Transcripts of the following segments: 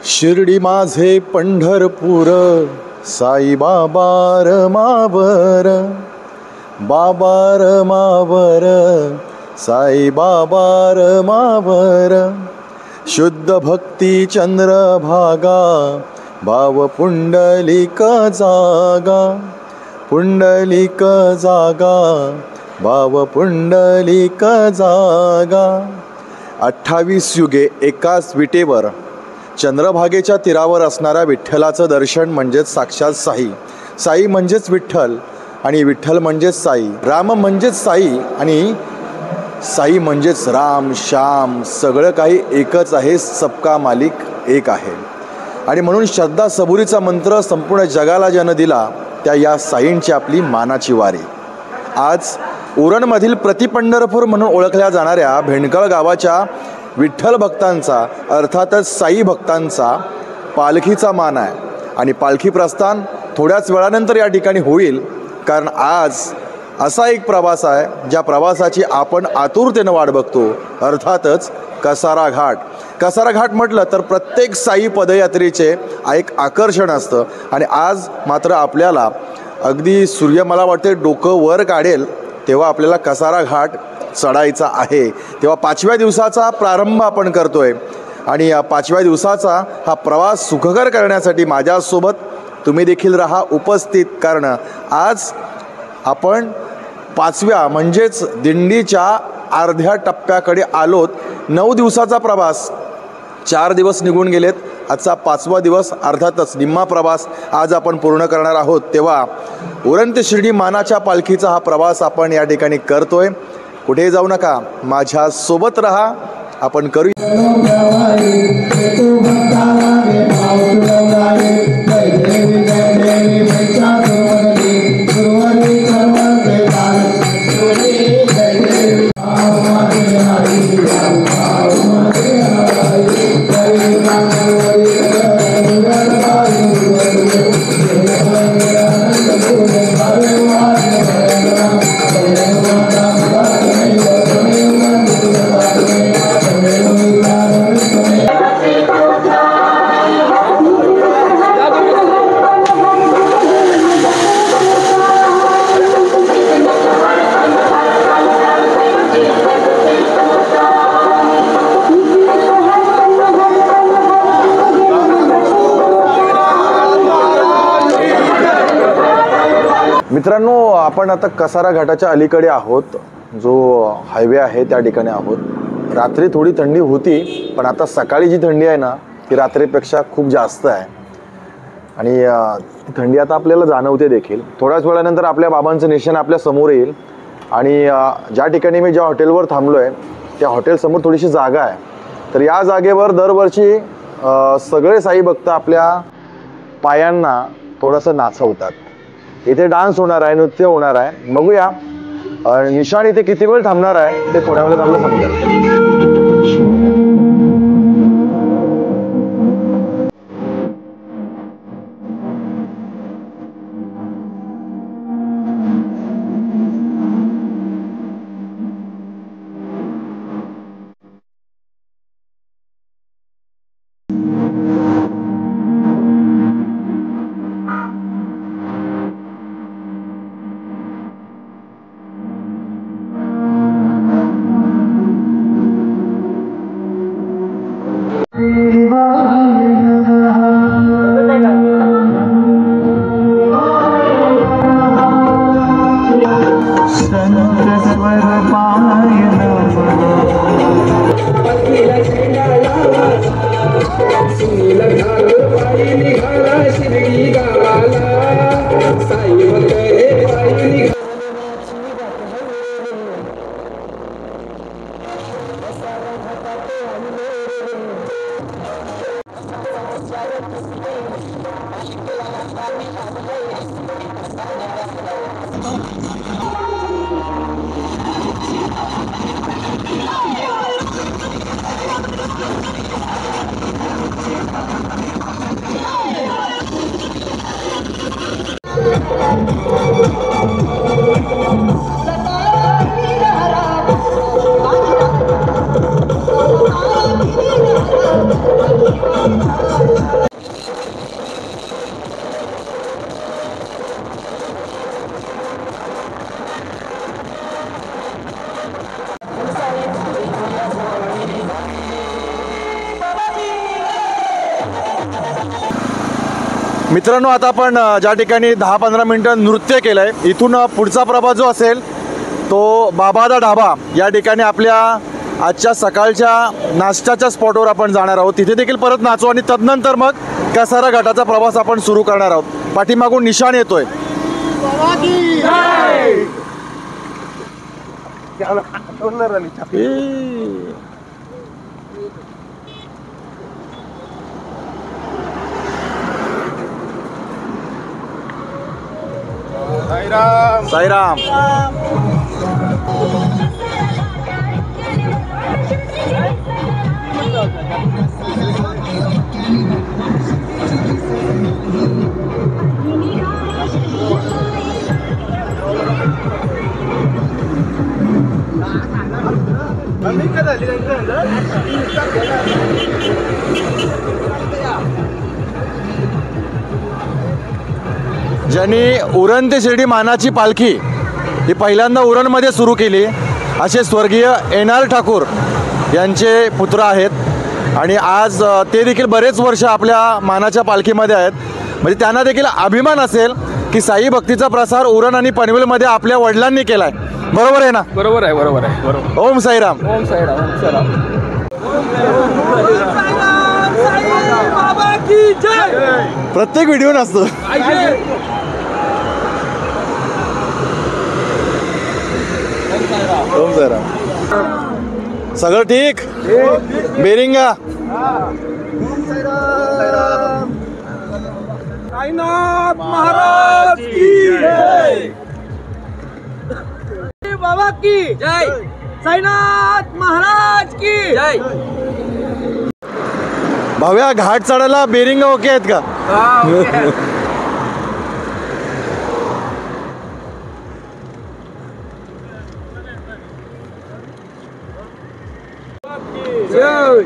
शिर्डी माझे पंढरपूर, साई बाबा रमावर, बाबा रमावर, साई बाबा रमावर. शुद्ध भक्ती चंद्रभागा, भाव पुंडलिक जागा, पुंडलिक जागा, भाव पुंडलिक जागा. 28 युगे एकाच विटेवर चंद्रभागेच्या तीरावर असणाऱ्या विठ्ठलाचं दर्शन म्हणजेच साक्षात साई. साई म्हणजेच विठ्ठल आणि विठ्ठल म्हणजेच साई. राम म्हणजेच साई आणि साई म्हणजेच राम श्याम. सगळं काही एकच आहे, सबका मालिक एक आहे. आणि म्हणून श्रद्धा सबुरीचा मंत्र संपूर्ण जगाला ज्यानं दिला त्या या साईंची आपली मानाची वारी. आज उरणमधील प्रतिपंढरपूर म्हणून ओळखल्या जाणाऱ्या भेंडकळ गावाच्या विठ्ठल भक्तांचा अर्थातच साई भक्तांचा पालखीचा मान आहे. आणि पालखी प्रस्थान थोड्याच वेळानंतर या ठिकाणी होईल, कारण आज असा एक प्रवास आहे ज्या प्रवासाची आपण आतुरतेनं वाट बघतो, अर्थातच कसारा घाट. कसारा घाट म्हटलं तर प्रत्येक साई पदयात्रेचे एक आकर्षण असतं. आणि आज मात्र आपल्याला अगदी सूर्य मला वाटते डोकं वर काढेल तेव्हा आपल्याला कसारा घाट चढायचा आहे. तेव्हा 5व्या दिवसाचा प्रारंभ आपण करतोय. आणि या 5व्या दिवसाचा हा प्रवास सुखकर करण्यासाठी माझ्यासोबत तुम्ही देखील राहा उपस्थित, कारण आज आपण 5व्या म्हणजेच दिंडीच्या अर्ध्या टप्प्याकडे आलोत. 9 दिवसाचा प्रवास, 4 दिवस निघून गेलेत. आजचा 5वा दिवस, अर्थातच निम्मा प्रवास आज आपण पूर्ण करणार आहोत. तेव्हा उरण ते शिर्डी मानाच्या पालखीचा हा प्रवास आपण या ठिकाणी करतोय. कुठे जाऊ नका, माझ्या सोबत राहा, आपण करू. मित्रांनो, आपण आता कसारा घाटाच्या अलीकडे आहोत, जो हायवे आहे त्या ठिकाणी आहोत. रात्री थोडी थंडी होती, पण आता सकाळी जी थंडी आहे ना ती रात्रीपेक्षा खूप जास्त आहे. आणि थंडी आता आपल्याला जाणवते देखील. थोड्याच वेळानंतर आपल्या बाबांचं निशाण आपल्या समोर येईल. आणि ज्या ठिकाणी मी ज्या हॉटेलवर थांबलो आहे त्या हॉटेलसमोर थोडीशी जागा आहे. तर या जागेवर दरवर्षी सगळे साई भक्त आपल्या पायांना थोडंसं नाचवतात. इथे डान्स होणार आहे, नृत्य होणार आहे. बघूया निशाण इथे किती वेळ थांबणार आहे ते थोड्या वेळात आपल्याला समजेल. मित्रांनो, आता आपण ज्या ठिकाणी 10-15 मिनिटं नृत्य केलं आहे, इथून पुढचा प्रवास जो असेल तो बाबादा ढाबा या ठिकाणी आपल्या आजच्या सकाळच्या नाश्त्याच्या स्पॉटवर आपण जाणार आहोत. तिथे देखील परत नाचू आणि तदनंतर मग कसारा घाटाचा प्रवास आपण सुरू करणार आहोत. पाठीमागून निशाण येतोय. साईराम. ज्यांनी उरण ते शिर्डी मानाची पालखी ही पहिल्यांदा उरणमध्ये सुरू केली असे स्वर्गीय NR ठाकूर यांचे पुत्र आहेत आणि आज ते देखील बरेच वर्ष आपल्या मानाच्या पालखीमध्ये आहेत. म्हणजे त्यांना देखील अभिमान असेल की साई भक्तीचा प्रसार उरण आणि पनवेलमध्ये आपल्या वडिलांनी केला आहे. बरोबर आहे ना? बरोबर आहे, बरोबर आहे, बरोबर. ओम साईराम. ओम साईराम, ओम साईराम. प्रत्येक व्हिडिओ नसतो. ओम साईराम. सगळं ठीक? बेरिंगा. साईनाथ महाराज की जय. बाबा की जय. साईनाथ महाराज की जय. भाव्या, घाट चढायला बेरिंगा ओके आहेत का? जय.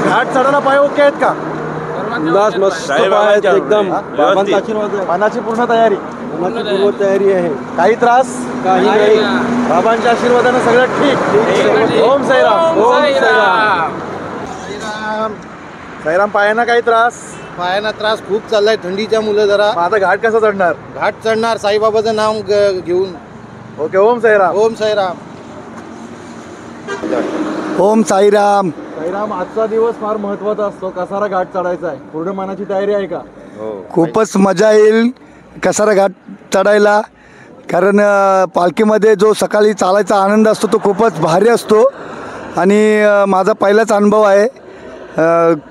घाट चढायला पाय ओके आहेत का? मस्त आहेत एकदम. बाबांचा आशीर्वाद आहे. मनाची पूर्ण तयारी. मनाची पूर्ण तयारी आहे. काही त्रास? काही नाही. बाबांच्या आशीर्वादाने सगळं ठीक. ओम साईराम. ओम साईराम. साईराम, पायांना काही त्रास? पायाना त्रास खूप चाललाय, थंडीच्या मुलं जरा. मग आता घाट कसा चढणार? घाट चढणार साईबाबाचं नाव घेऊन. ओके. ओम साईराम. ओम साईराम. ओम साईराम. साईराम, आजचा दिवस फार महत्त्वाचा असतो. कसारा घाट चढायचा आहे. पूर्ण मनाची तयारी आहे का? खूपच मजा येईल कसारा घाट चढायला, कारण पालखीमध्ये जो सकाळी चालायचा आनंद असतो तो खूपच भारी असतो आणि माझा पहिलाच अनुभव आहे.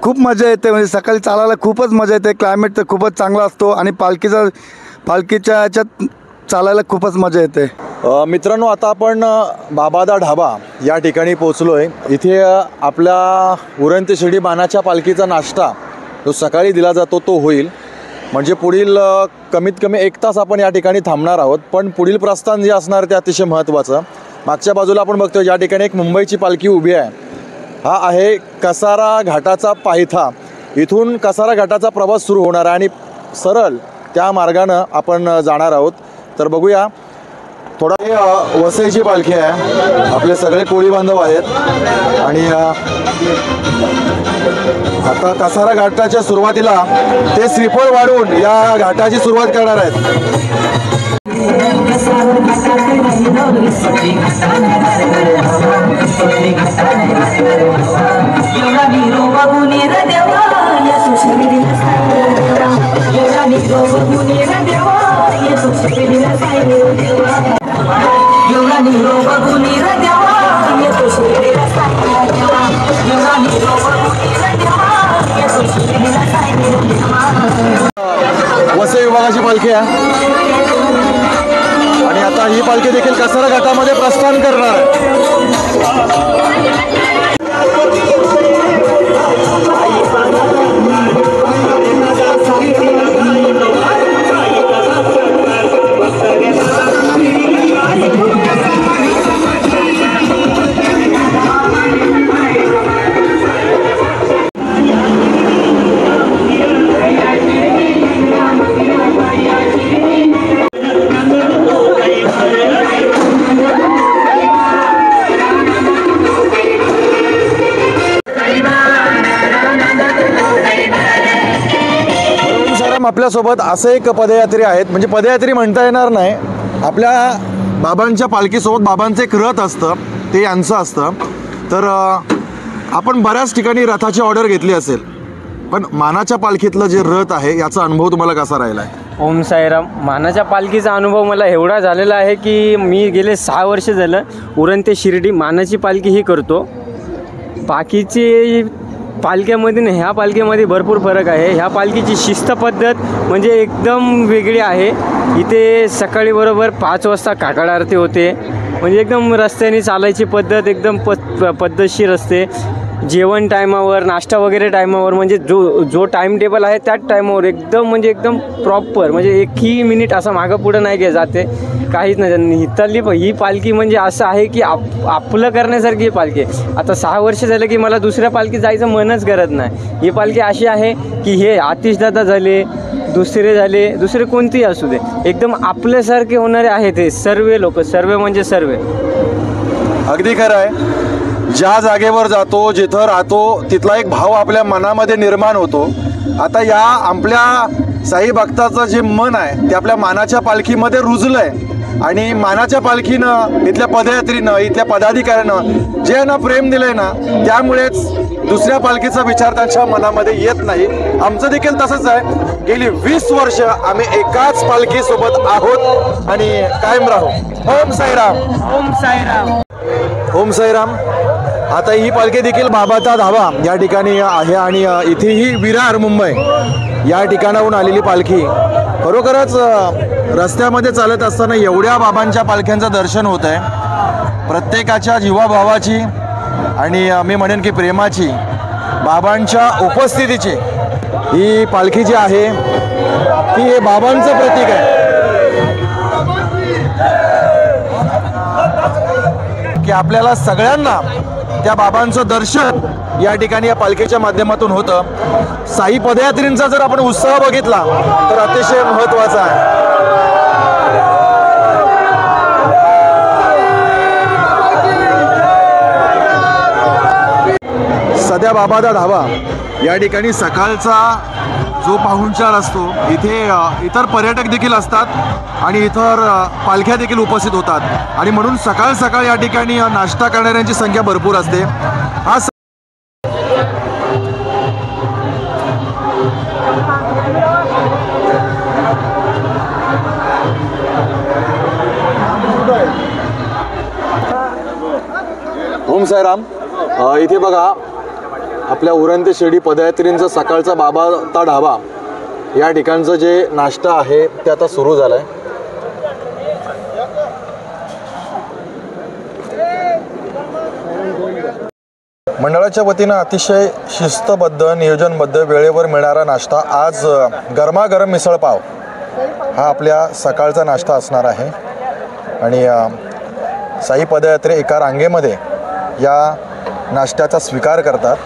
खूप मजा येते, म्हणजे सकाळी चालायला खूपच मजा येते. क्लायमेट तर खूपच चांगला असतो आणि पालखीच्या ह्याच्यात चालायला खूपच मजा येते. मित्रांनो, आता आपण बाबादा ढाबा या ठिकाणी पोचलो आहे. इथे आपल्या उरण ते शिर्डी मानाच्या पालखीचा नाश्ता जो सकाळी दिला जातो तो होईल. म्हणजे पुढील कमीत कमी 1 तास आपण या ठिकाणी थांबणार आहोत. पण पुढील प्रस्थान जे असणार ते अतिशय महत्त्वाचं. मागच्या बाजूला आपण बघतोय या ठिकाणी एक मुंबईची पालखी उभी आहे. हा आहे कसारा घाटाचा पायथा. इथून कसारा घाटाचा प्रवास सुरू होणार आहे आणि सरळ त्या मार्गानं आपण जाणार आहोत. तर बघूया. थोडा वसईची पालखी आहे. आपले सगळे कोळी बांधव आहेत आणि आता कसारा घाटाच्या सुरुवातीला ते श्रीफळ वाढवून या घाटाची सुरुवात करणार आहेत. वसई विभागाची पालखी आहे आणि आता ही पालखी देखील कसारा घाटामध्ये प्रस्थान करणार आहे. आपल्यासोबत असे एक पदयात्री आहेत, म्हणजे पदयात्री म्हणता येणार नाही, आपल्या बाबांच्या पालखीसोबत बाबांचं एक रथ असतं, ते यांचं असतं. तर आपण बऱ्याच ठिकाणी रथाची ऑर्डर घेतली असेल, पण मानाच्या पालखीतलं जे रथ आहे याचा अनुभव तुम्हाला कसा राहिला आहे? ओम साईराम. मानाच्या पालखीचा अनुभव मला एवढा झालेला आहे की मी गेले 6 वर्ष झालं उरण ते शिर्डी मानाची पालखी ही करतो. बाकीची पालख्यामध्ये आणि ह्या पालखीमध्ये भरपूर फरक आहे. ह्या पालखीची शिस्त पद्धत म्हणजे एकदम वेगळी आहे. इथे सकाळी बरोबर 5 वाजता काकड आरती होते, म्हणजे एकदम रस्त्याने चालायची पद्धत एकदम पद्धतशीर असते. जेवण टायमावर, नाश्ता वगैरे टायमावर, म्हणजे जो टाईम टेबल आहे त्याच टायमावर एकदम म्हणजे एकदम प्रॉपर, म्हणजे एकही मिनिट असं मागं पुढं नाही घ्या जाते, काहीच नाही. इथली ही पालखी म्हणजे असं आहे की आपलं करण्यासारखी ही पालखी आहे. आता 6 वर्ष झालं की मला दुसऱ्या पालखी जायचं मनच करत नाही. ही पालखी अशी आहे की हे आतिशदादा झाले, दुसरे कोणतेही असू दे, एकदम आपल्यासारखे होणारे आहेत हे सर्व लोक, सर्व म्हणजे सर्व. अगदी खरं आहे. ज्या जागेवर जातो, जिथं राहतो, तिथला एक भाव आपल्या मनामध्ये निर्माण होतो. आता या आपल्या साई भक्ताचं जे मन आहे ते आपल्या मानाच्या पालखीमध्ये रुजलं आहे, आणि मानाच्या पालखीनं, इथल्या पदयात्रीनं, इथल्या पदाधिकाऱ्यानं जे यांना प्रेम दिलं आहे ना, त्यामुळेच दुसऱ्या पालखीचा विचार त्यांच्या मनामध्ये येत नाही. आमचं देखील तसंच आहे. गेली 20 वर्ष आम्ही एकाच पालखीसोबत आहोत आणि कायम राहू. ओम साईराम. ओम साईराम. ओम साईराम. आता ही पालखी देखील बाबाचा धाबा या ठिकाणी आहे, आणि इथे ही विरार मुंबई या ठिकाणाहून आलेली पालखी. खरोखरच रस्त्यामध्ये चालत असताना एवढ्या बाबांच्या पालख्यांचं दर्शन होत आहे. प्रत्येकाच्या जीवाभावाची आणि मी म्हणेन की प्रेमाची, बाबांच्या उपस्थितीची ही पालखी जी आहे ती हे बाबांचं प्रतीक आहे की आपल्याला सगळ्यांना त्या बाबांचं दर्शन या ठिकाणी या पालखीच्या माध्यमातून होतं. साई पदयात्रींचा जर आपण उत्साह बघितला तर अतिशय महत्त्वाचा आहे. सध्या बाबाचा धाबा या ठिकाणी सकाळचा जो पाहुणचार असतो, इथे इतर पर्यटक देखील असतात आणि इतर पालख्या देखील उपस्थित होतात, आणि म्हणून सकाळ सकाळ या ठिकाणी नाश्ता करणाऱ्यांची संख्या भरपूर असते. हा ओम साईराम. इथे बघा, आपल्या उरण ते शिर्डी पदयात्रींचा सकाळचा बाबाचा ढाबा या ठिकाणचं जे नाश्ता आहे ते आता सुरू झालं आहे. मंडळाच्या वतीनं अतिशय शिस्तबद्ध, नियोजनबद्ध, वेळेवर मिळणारा नाश्ता. आज गरमागरम मिसळपाव हा आपल्या सकाळचा नाश्ता असणार आहे, आणि साई पदयात्री एका रांगेमध्ये या नाश्त्याचा स्वीकार करतात.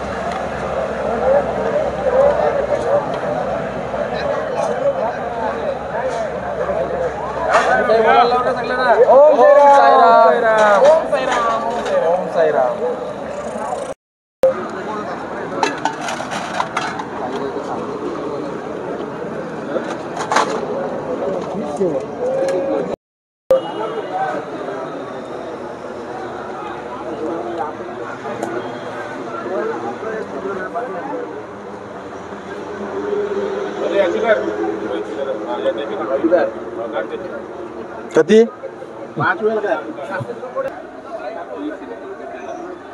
ओम साईराम. ओम साईराम. ओम साईराम. कधी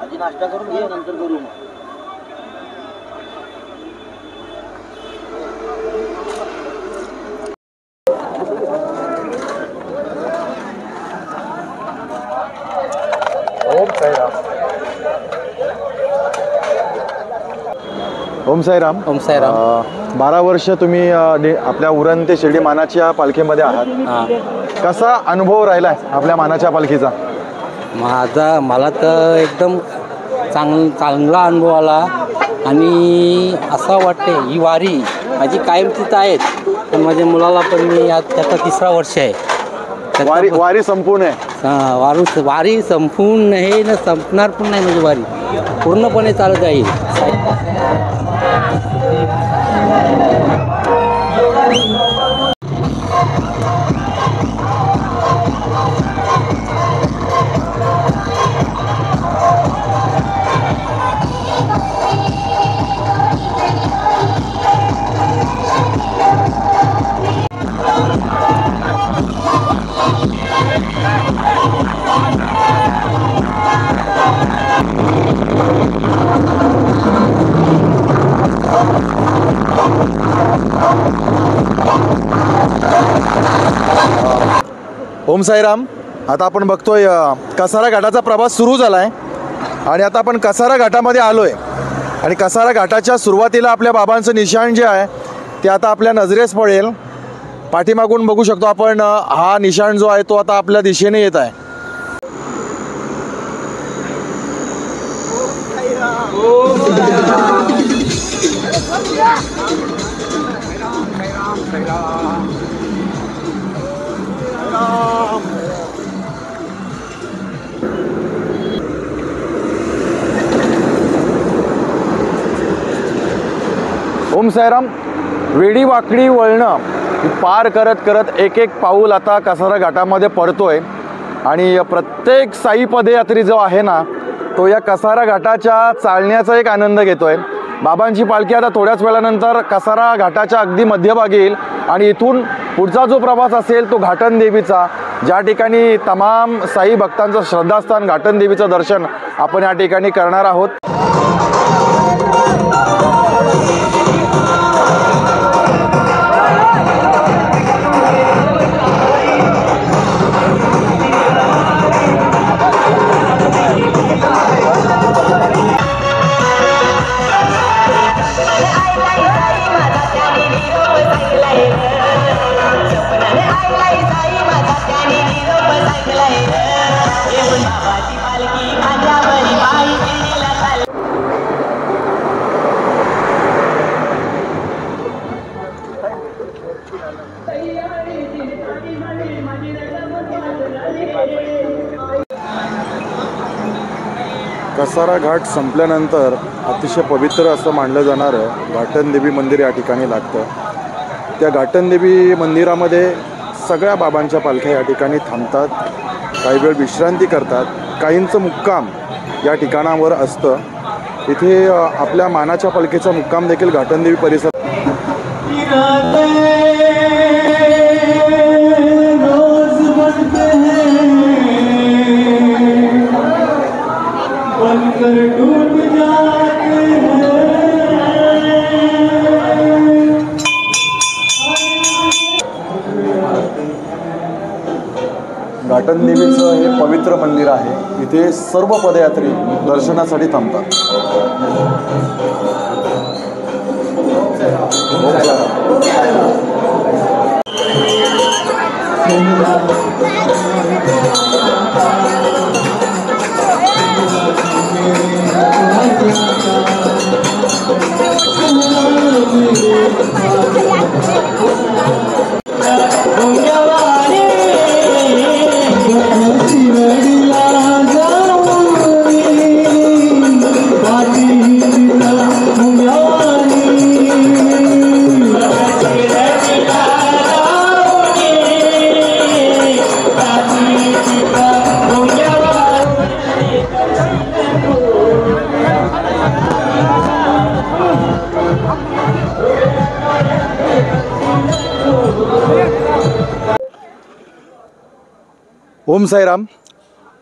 आधी नाश्ता करून घे, नंतर करू. ओम साईराम. ओम साईराम. ओम साईराम. 12 वर्ष तुम्ही आपल्या उरण ते शिर्डी मानाच्या पालखीमध्ये आहात. कसा अनुभव राहिला आपल्या मानाच्या पालखीचा? मला तर एकदम चांगला अनुभव आला, आणि असं वाटते ही वारी माझी कायम तिथं आहेत, पण माझ्या मुलाला पण मी आज त्याचा 3रा वर्ष आहे. वारी संपूर्ण आहे. वारी संपूर्ण नाही ना, संपणार पण नाही. म्हणजे वारी पूर्णपणे चालत जाईल. ओम साईराम. आता आपण बघतोय कसारा घाटाचा प्रवास सुरू झाला आहे आणि आता आपण कसारा घाटामध्ये आलो आहे आणि कसारा घाटाच्या सुरुवातीला आपल्या बाबांचं निशाण जे आहे ते आता आपल्या नजरेस पडेल. पाठीमागून बघू शकतो आपण हा निशाण जो आहे तो आता आपल्या दिशेने येत आहे. ओम साईराम. वेडी वाकडी वळणं पार करत करत एक एक पाऊल आता कसारा घाटामध्ये पडतोय आणि प्रत्येक साई पदयात्री जो आहे ना तो या कसारा घाटाच्या चालण्याचा एक आनंद घेतोय. बाबांची पालखी आता थोड्याच वेळानंतर कसारा घाटाच्या अगदी मध्यभागी येईल आणि इथून पुढचा जो प्रवास असेल तो घाटन देवीचा, ज्या ठिकाणी तमाम साई भक्तांचं श्रद्धास्थान घाटन देवीचं दर्शन आपण या ठिकाणी करणार आहोत. कसारा घाट संपल्यानंतर अतिशय पवित्र असं मानलं जाणारं घाटन देवी मंदिर या ठिकाणी लागतं. त्या घाटन देवी मंदिरामध्ये सगळ्या बाबांच्या पालख्या या ठिकाणी थांबतात, काही वेळ विश्रांती करतात, काहींचं मुक्काम या ठिकाणावर असतं. इथे आपल्या मानाच्या पालखीचा मुक्काम देखील घाटन देवी परिसर. घाटन देवीचं हे पवित्र मंदिर आहे. इथे सर्व पदयात्री दर्शनासाठी थांबतात. ओम साईराम.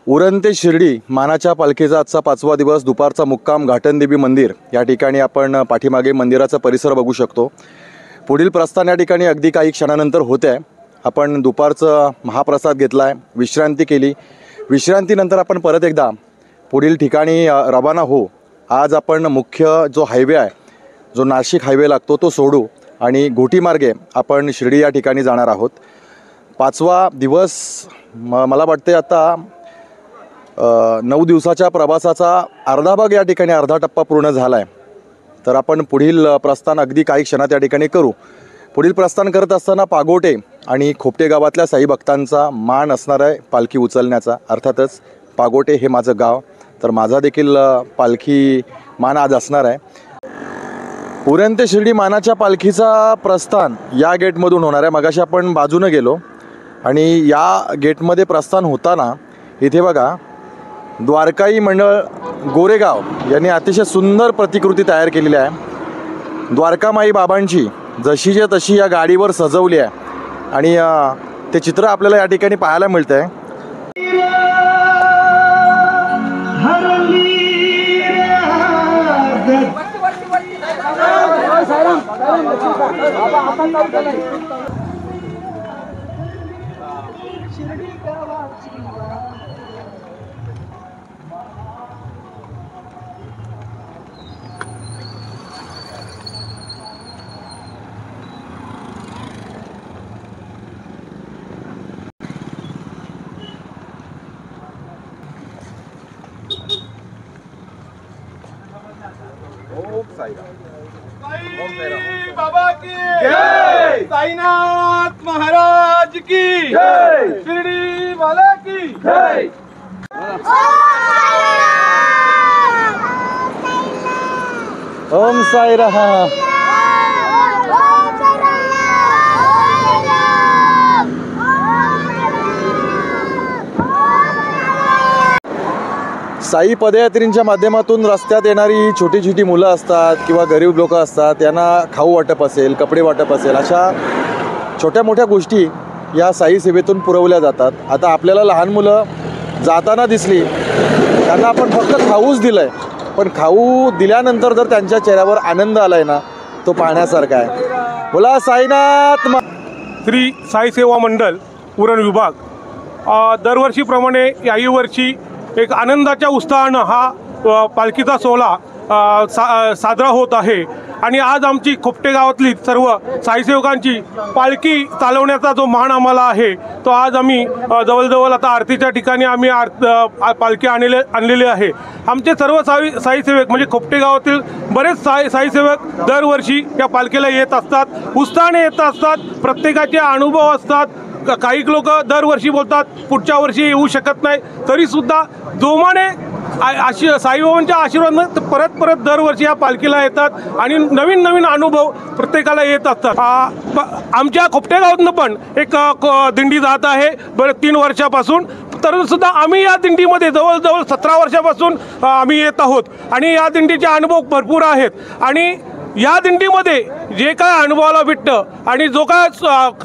उरण ते शिर्डी मानाच्या पालखीचा आजचा 5वा दिवस, दुपारचा मुक्काम घाटन देवी मंदिर या ठिकाणी आपण पाठीमागे मंदिराचा परिसर बघू शकतो. पुढील प्रस्थान या ठिकाणी अगदी काही क्षणानंतर होते आहे. आपण दुपारचं महाप्रसाद घेतला आहे, विश्रांती केली. विश्रांतीनंतर आपण परत एकदा पुढील ठिकाणी रवाना होऊ. आज आपण मुख्य जो हायवे आहे, जो नाशिक हायवे लागतो, तो सोडू आणि घोटीमार्गे आपण शिर्डी या ठिकाणी जाणार आहोत. 5वा दिवस मला वाटते आता 9 दिवसाच्या प्रवासाचा अर्धा भाग या ठिकाणी, अर्धा टप्पा पूर्ण झाला आहे. तर आपण पुढील प्रस्थान अगदी काही क्षणात या ठिकाणी करू. पुढील प्रस्थान करत असताना पागोटे आणि खोपटे गावातल्या साई भक्तांचा मान असणार आहे पालखी उचलण्याचा. अर्थातच पागोटे हे माझं गाव, तर माझा देखील पालखी मान आज असणार आहे. उरण ते शिर्डी मानाच्या पालखीचा प्रस्थान या गेटमधून होणार आहे. मगाशी आपण बाजूनं गेलो आणि या गेटमध्ये प्रस्थान होताना इथे बघा द्वारकाई मंडळ गोरेगाव यांनी अतिशय सुंदर प्रतिकृती तयार केलेली आहे. द्वारकामाई बाबांची जशीच्या तशी या गाडीवर सजवली आहे आणि ते चित्र आपल्याला या ठिकाणी पाहायला मिळतं आहे. बाबा की जय, साईनाथ महाराज की जय, शिर्डी वाला की जय। ओम साई राम। साई पदयात्रींच्या माध्यमातून रस्त्यात येणारी ही छोटी छोटी मुलं असतात किंवा गरीब लोक असतात, त्यांना खाऊ वाटप असेल, कपडे वाटप असेल, अशा छोट्या मोठ्या गोष्टी या साई सेवेतून पुरवल्या जातात। आता आपल्याला लहान मुलं जाताना दिसली, त्यांना आपण फक्त खाऊच दिलं आहे, पण खाऊ दिल्यानंतर जर त्यांच्या चेहऱ्यावर आनंद आला आहे ना, तो पाहण्यासारखा आहे। बोला साईनाथ। श्री साई सेवा मंडळ उरण विभाग दरवर्षीप्रमाणे याही वर्षी एक आनंदाच्या उत्साहानं हा पालखीचा सोहळा साजरा होत आहे। आणि आज आमची खोपटे गावातली सर्व साईसेवकांची पालखी चालवण्याचा जो मान आम्हाला आहे, तो आज आम्ही जवळजवळ आता आरतीच्या ठिकाणी आम्ही पालखी आणलेली आहे। आमचे सर्व साईसेवक म्हणजे खोपटे गावातील बरेच साईसेवक दरवर्षी या पालखीला येत असतात, उत्साहाने येत असतात, प्रत्येकाचे अनुभव असतात। काही लोक दरवर्षी बोलतात पुढच्या वर्षी येऊ शकत नाही, तरीसुद्धा जोमाने साईबाबांच्या आशीर्वादाने परत परत दरवर्षी या पालखीला येतात आणि नवीन नवीन अनुभव प्रत्येकाला येत असतात। आमच्या खोपटे गावातनं पण एक दिंडी जात आहे 3 वर्षापासून, तर सुद्धा आम्ही या दिंडीमध्ये जवळजवळ 17 वर्षापासून आम्ही येत आहोत आणि या दिंडीचे अनुभव भरपूर आहेत। आणि या दिंडीमध्ये जे काय अनुभवाला भेटतं आणि जो काय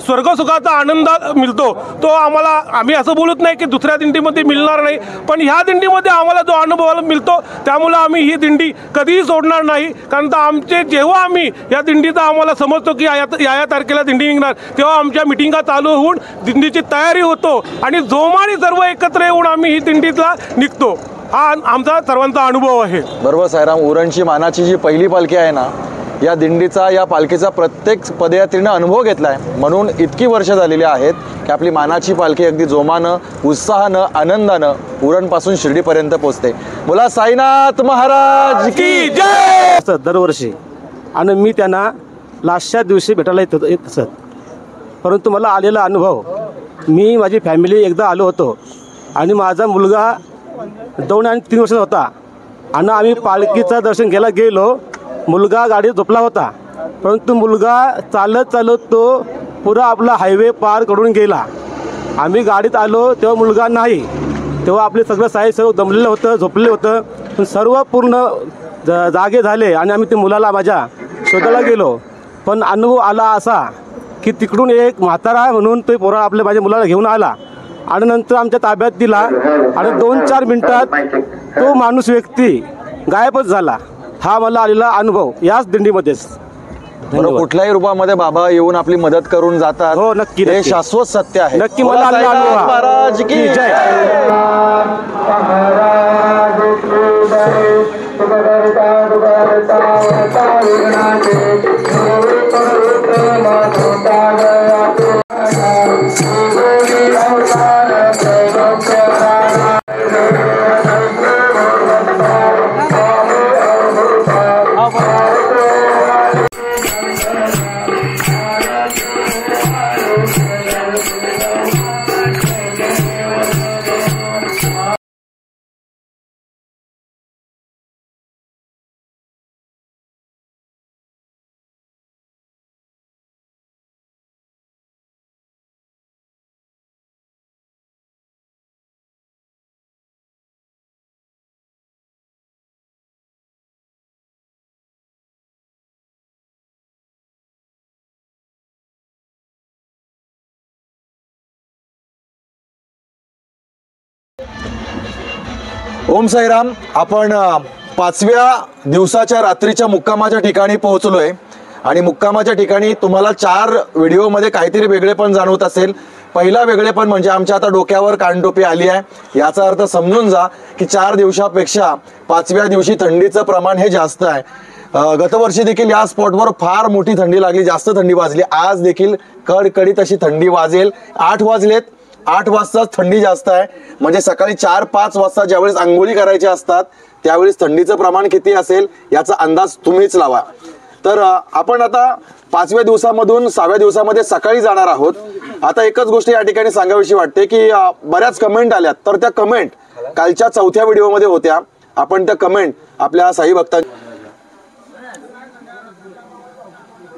स्वर्गसुखाचा आनंद मिळतो, तो आम्ही असं बोलत नाही की दुसऱ्या दिंडीमध्ये मिळणार नाही, पण ह्या दिंडीमध्ये आम्हाला जो अनुभवाला मिळतो त्यामुळं आम्ही ही दिंडी कधीही सोडणार नाही। कारण तर जेव्हा आम्ही या दिंडीचा आम्हाला समजतो की या तारखेला दिंडी निघणार, तेव्हा आमच्या मिटिंगा चालू होऊन दिंडीची तयारी होतो आणि जोमाने सर्व एकत्र येऊन आम्ही ही दिंडीतला निघतो। हा आमचा सर्वांचा अनुभव आहे। बरोबर साईराम। उरणची मानाची जी पहिली पालखी आहे ना, या दिंडीचा, या पालखीचा प्रत्येक पदयात्रीनं अनुभव घेतला आहे, म्हणून इतकी वर्ष झालेली आहेत की आपली मानाची पालखी अगदी जोमानं, उत्साहानं, आनंदानं उरणपासून शिर्डीपर्यंत पोहोचते। बोला साईनाथ महाराज की जय। दरवर्षी आणि मी त्यांना लास्टच्या दिवशी भेटायला येत असत, परंतु मला आलेला अनुभव, मी माझी फॅमिली एकदा आलो होतो आणि माझा मुलगा 2 आणि 3 वर्षाचा होता आणि आम्ही पालखीचं दर्शन घ्यायला गेलो। मुलगा गाडीत झोपला होता, परंतु मुलगा चालत चालत तो पुरा आपला हायवे पार करून गेला। आम्ही गाडीत आलो तेव्हा मुलगा नाही, तेव्हा आपले सगळं साईसेवक दमलेलं होतं, झोपलेलं होतं, पण सर्व पूर्ण जागे झाले आणि आम्ही ते मुलाला माझ्या शोधायला गेलो। पण अनुभव आला असा की तिकडून एक म्हातारा म्हणून तो पोरा माझ्या मुलाला घेऊन आला आणि नंतर आमच्या ताब्यात दिला आणि 2-4 मिनिटात तो माणूस व्यक्ती गायबच झाला। हा मला आलेला अनुभव याच दिंडीमध्येच। कुठल्याही रूपामध्ये बाबा येऊन आपली मदत करून जातात। हो, नक्की, हे नक्की। शाश्वत सत्य आहे। नक्की मला आलेला अनुभव हा। महाराज की जय। ओम साईराम। आपण 5व्या दिवसाच्या रात्रीच्या मुक्कामाच्या ठिकाणी पोहोचलोय आणि मुक्कामाच्या ठिकाणी तुम्हाला 4 व्हिडिओमध्ये काहीतरी वेगळे पण जाणवत असेल। पहिला वेगळेपण म्हणजे आमच्या आता डोक्यावर कानटोपी आली आहे. याचा अर्थ समजून जा की 4 दिवसापेक्षा 5व्या दिवशी थंडीचं प्रमाण हे जास्त आहे. गतवर्षी देखील या स्पॉटवर फार मोठी थंडी लागली, जास्त थंडी वाजली. आज देखील कडकडीत अशी थंडी वाजेल. 8 वाजलेत, 8 वाजताच थंडी जास्त आहे. म्हणजे सकाळी 4-5 वाजता ज्यावेळेस आंघोळी करायची असतात त्यावेळेस थंडीचं प्रमाण किती असेल याचा अंदाज तुम्हीच लावा. तर आपण आता 5व्या दिवसामधून 6व्या दिवसामध्ये सकाळी जाणार आहोत. आता एकच गोष्ट या ठिकाणी सांगावीशी वाटते की बऱ्याच कमेंट आल्यात, तर त्या कमेंट कालच्या 4थ्या व्हिडिओमध्ये होत्या. आपण त्या कमेंट आपल्या साई भक्तां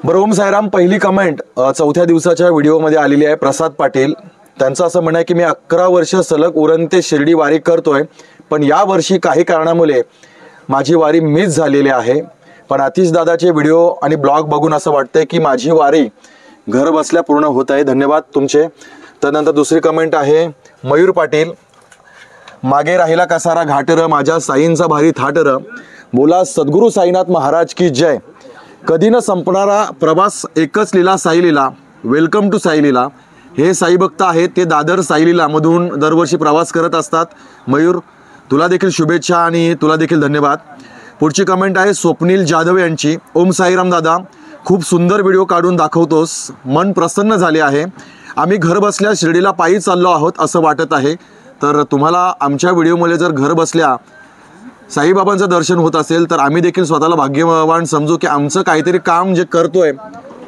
बरं. ओम साईराम. पहिली कमेंट 4थ्या दिवसाच्या व्हिडिओमध्ये आलेली आहे. प्रसाद पाटील त्यांचं असं म्हणणं आहे की मी 11 वर्ष सलग उरण ते शिर्डी वारी करतोय, पण या वर्षी काही कारणामुळे माझी वारी मिस झालेली आहे. पण आतिश दादाचे व्हिडिओ आणि ब्लॉग बघून असं वाटतंय की माझी वारी घर बसल्या पूर्ण होत आहे. धन्यवाद तुमचे. त्यानंतर दुसरी कमेंट आहे मयूर पाटील. मागे राहिला कसारा घाटर, माझ्या साईंचा भारी थाटर, बोला सद्गुरू साईनाथ महाराज की जय. कधी न संपणारा प्रवास, एकच लीला साई लीला. वेलकम टू साई लीला. हे साई भक्त आहेत, ते दादर साई लीला मधून दरवर्षी प्रवास करत असतात. मयूर, तुला देखील शुभेच्छा आणि तुला देखील धन्यवाद. पुढची कमेंट आहे स्वप्नील जाधव यांची. ओम साईराम दादा, खूप सुंदर व्हिडिओ काढून दाखवतोस, मन प्रसन्न झाले आहे. आम्ही घर बसल्या शिर्डीला पायी चाललो आहोत असं वाटत आहे. तर तुम्हाला आमच्या व्हिडिओमुळे जर घर बसल्या साईबाबांचं दर्शन होत असेल तर आम्ही देखील स्वतःला भाग्यवान समजू की आमचं काहीतरी काम जे करतोय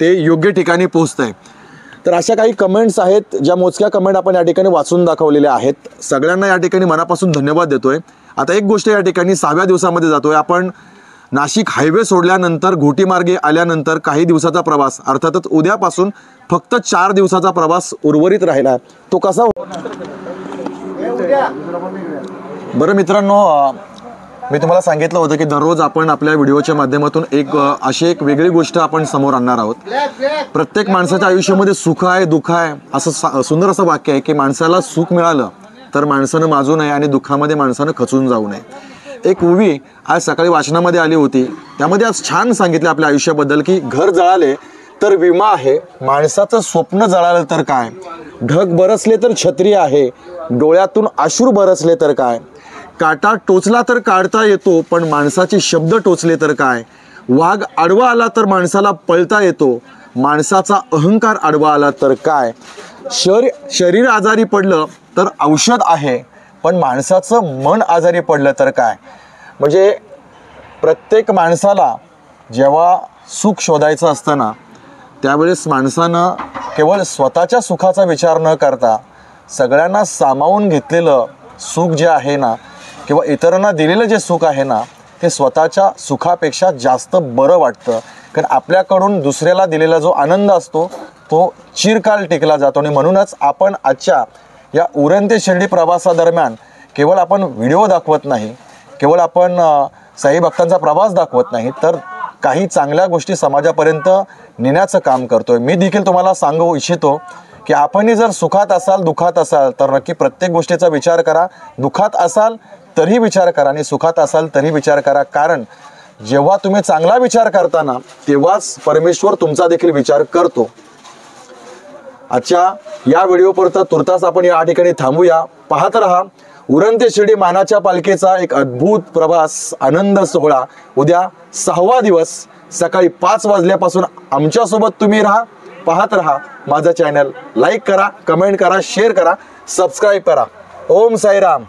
ते योग्य ठिकाणी पोहोचतंय. तर अशा काही कमेंट्स आहेत, ज्या मोजक्या कमेंट आपण या ठिकाणी वाचून दाखवलेल्या आहेत. सगळ्यांना या ठिकाणी मनापासून धन्यवाद देतोय. आता एक गोष्ट या ठिकाणी 6व्या दिवसामध्ये जातोय आपण. नाशिक हायवे सोडल्यानंतर घोटी मार्गे आल्यानंतर काही दिवसाचा प्रवास, अर्थातच उद्यापासून फक्त 4 दिवसाचा प्रवास उर्वरित राहिला. तो कसा बरं मित्रांनो, मी तुम्हाला सांगितलं होतं की दररोज आपण आपल्या व्हिडिओच्या माध्यमातून अशी एक वेगळी गोष्ट आपण समोर आणणार आहोत. प्रत्येक माणसाच्या आयुष्यामध्ये सुख आहे, दुःख आहे. असं सुंदर असं वाक्य आहे की माणसाला सुख मिळालं तर माणसानं माजू नये आणि दुःखामध्ये माणसानं खचून जाऊ नये. एक ओवी आज सकाळी वाचनामध्ये आली होती, त्यामध्ये आज छान सांगितलं आपल्या आयुष्याबद्दल की घर जळाले तर विमा आहे, माणसाचं स्वप्न जळालं तर काय, ढग बरसले तर छत्री आहे, डोळ्यातून अश्रू बरसले तर काय, काटा टोचला तर काढता येतो पण माणसाचे शब्द टोचले तर काय, वाघ आडवा आला तर माणसाला पळता येतो, माणसाचा अहंकार आडवा आला तर काय, शरीर आजारी पडलं तर औषध आहे पण माणसाचं मन आजारी पडलं तर काय. म्हणजे प्रत्येक माणसाला जेव्हा सुख शोधायचं असतं ना त्यावेळेस माणसानं केवळ स्वतःच्या सुखाचा विचार न करता सगळ्यांना सामावून घेतलेलं सुख जे आहे ना किंवा इतरांना दिलेलं जे सुख आहे ना ते स्वतःच्या सुखापेक्षा जास्त बरं वाटतं. कारण आपल्याकडून दुसऱ्याला दिलेला जो आनंद असतो तो चिरकाल टिकला जातो. आणि म्हणूनच आपण आजच्या या उरण ते शिर्डी प्रवासादरम्यान केवळ आपण व्हिडिओ दाखवत नाही, केवळ आपण साई भक्तांचा प्रवास दाखवत नाही, तर काही चांगल्या गोष्टी समाजापर्यंत नेण्याचं काम करतोय. मी देखील तुम्हाला सांगू इच्छितो की आपणही जर सुखात असाल, दुःखात असाल तर नक्की प्रत्येक गोष्टीचा विचार करा. दुःखात असाल तरी विचार करा आणि सुखात असाल तरी विचार करा. कारण जेव्हा तुम्ही चांगला विचार करता ना तेव्हाच परमेश्वर तुमचा देखील विचार करतो. आजच्या या व्हिडिओपुरता तुर्तास आपण या ठिकाणी थांबूया. पाहत रहा उरण ते शिर्डी मानाच्या पालखीचा एक अद्भुत प्रवास, आनंद सोहळा. उद्या 6वा दिवस सकाळी 5 वाजल्यापासून आमच्यासोबत तुम्ही राहा, पाहत रहा. माझा चॅनल लाईक करा, कमेंट करा, शेअर करा, सबस्क्राईब करा. ओम साईराम.